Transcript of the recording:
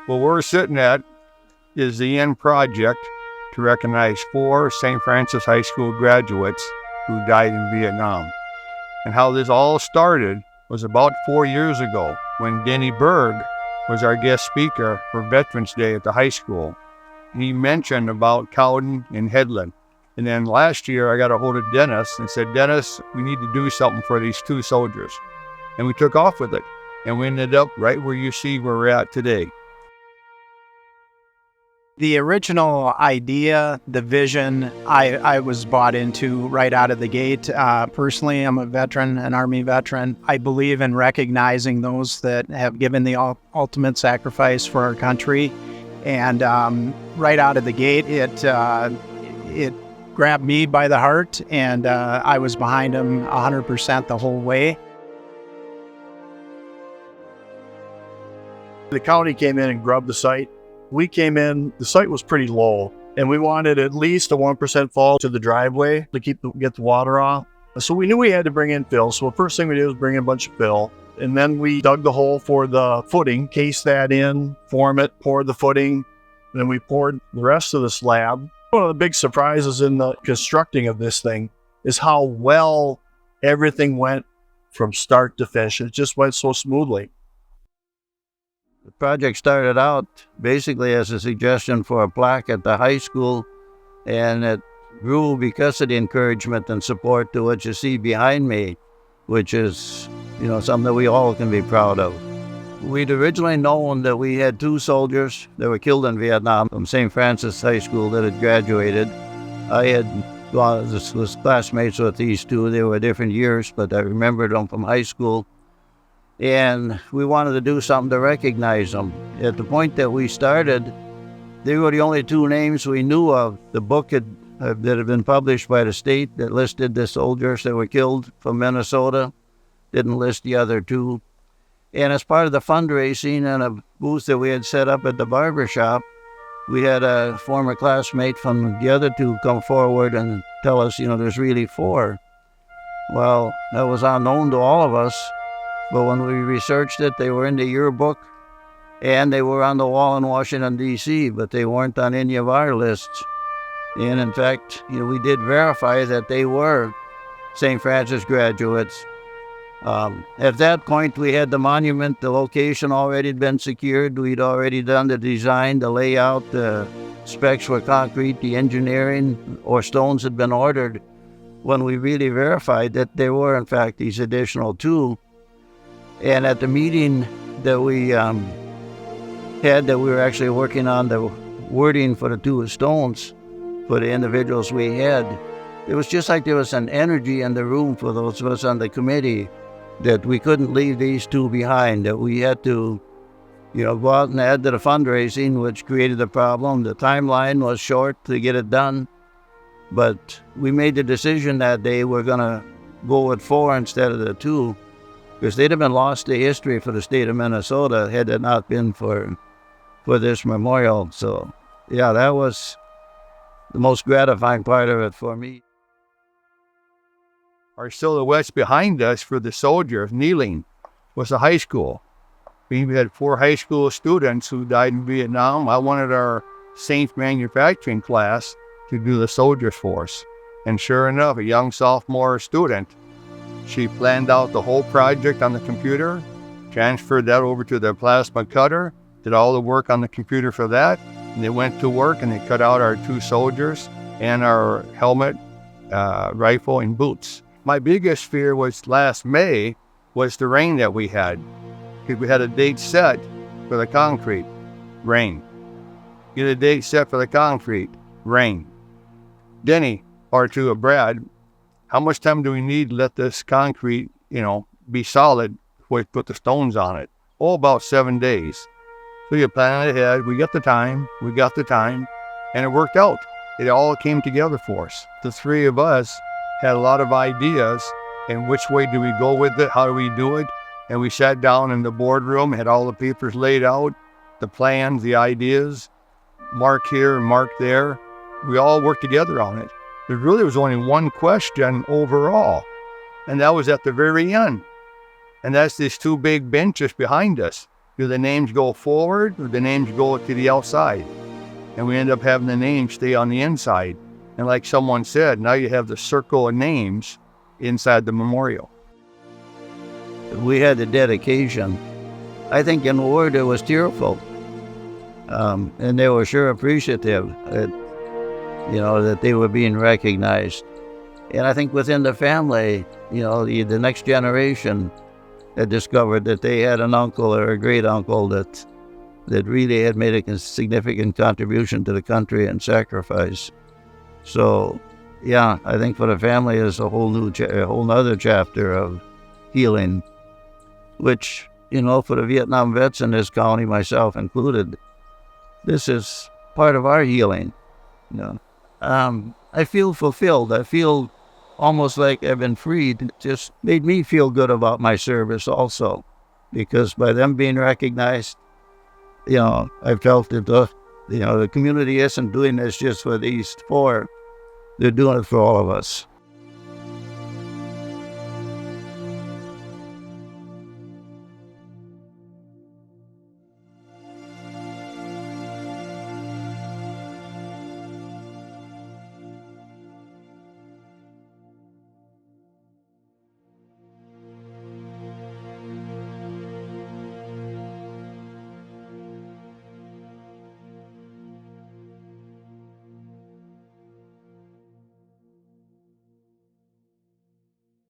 Well, where we're sitting at is the end project to recognize 4 St. Francis High School graduates who died in Vietnam. And how this all started was about 4 years ago when Dennis Berg was our guest speaker for Veterans Day at the high school. He mentioned about Cowden and Headland. And then last year I got a hold of Dennis and said, Dennis, we need to do something for these 2 soldiers. And we took off with it. And we ended up right where you see where we're at today. The original idea, the vision, I was bought into right out of the gate. Personally, I'm a veteran, an Army veteran. I believe in recognizing those that have given the ultimate sacrifice for our country. And right out of the gate, it grabbed me by the heart, and I was behind them 100% the whole way. The county came in and grubbed the site. We came in, the site was pretty low, and we wanted at least a 1% fall to the driveway to get the water off. So we knew we had to bring in fill. So the first thing we did was bring in a bunch of fill. And then we dug the hole for the footing, cased that in, form it, poured the footing, and then we poured the rest of the slab. One of the big surprises in the constructing of this thing is how well everything went from start to finish. It just went so smoothly. The project started out basically as a suggestion for a plaque at the high school, and it grew because of the encouragement and support to what you see behind me, which is, something that we all can be proud of. We'd originally known that we had 2 soldiers that were killed in Vietnam from St. Francis High School that had graduated. I was classmates with these 2. They were different years, but I remembered them from high school. And we wanted to do something to recognize them. At the point that we started, they were the only 2 names we knew of. The book that had been published by the state that listed the soldiers that were killed from Minnesota didn't list the other 2. And as part of the fundraising and a booth that we had set up at the barber shop, we had a former classmate from the other 2 come forward and tell us, there's really 4. Well, that was unknown to all of us. But when we researched it, they were in the yearbook, and they were on the wall in Washington, D.C., but they weren't on any of our lists. And in fact, we did verify that they were St. Francis graduates. At that point, we had the monument, the location already had been secured. We'd already done the design, the layout, the specs for concrete, the engineering, or stones had been ordered when we really verified that there were, in fact, these additional 2. And at the meeting that we had, that we were actually working on the wording for the 2 stones for the individuals we had, it was just like there was an energy in the room for those of us on the committee that we couldn't leave these 2 behind, that we had to, go out and add to the fundraising, which created a problem. The timeline was short to get it done, but we made the decision that day we're going to go with 4 instead of the 2. Because they'd have been lost to history for the state of Minnesota had it not been for this memorial. So, yeah, that was the most gratifying part of it for me. Our silhouettes behind us for the soldiers kneeling was a high school. We had 4 high school students who died in Vietnam. I wanted our safe manufacturing class to do the soldiers for us. And sure enough, a young sophomore student, she planned out the whole project on the computer, transferred that over to the plasma cutter, did all the work on the computer for that, and they went to work and they cut out our 2 soldiers and our helmet, rifle, and boots. My biggest fear was last May was the rain that we had, because we had a date set for the concrete, rain. Get a date set for the concrete, rain. Denny, or to Brad, how much time do we need to let this concrete, be solid before we put the stones on it? Oh, about 7 days. So you plan ahead. We got the time, and it worked out. It all came together for us. The 3 of us had a lot of ideas, and which way do we go with it? How do we do it? And we sat down in the boardroom, had all the papers laid out, the plans, the ideas, mark here and mark there. We all worked together on it. There really was only one question overall, and that was at the very end. And that's these 2 big benches behind us. Do the names go forward or the names go to the outside? And we end up having the names stay on the inside. And like someone said, now you have the circle of names inside the memorial. We had a dedication. I think in the word it was tearful. And they were sure appreciative that, that they were being recognized. And I think within the family, the next generation had discovered that they had an uncle or a great uncle that really had made a significant contribution to the country and sacrifice. So, yeah, I think for the family is a whole nother chapter of healing, which, for the Vietnam vets in this county, myself included, this is part of our healing. I feel fulfilled. I feel almost like I've been freed. It just made me feel good about my service also, because by them being recognized, I felt that the community isn't doing this just for these four. They're doing it for all of us.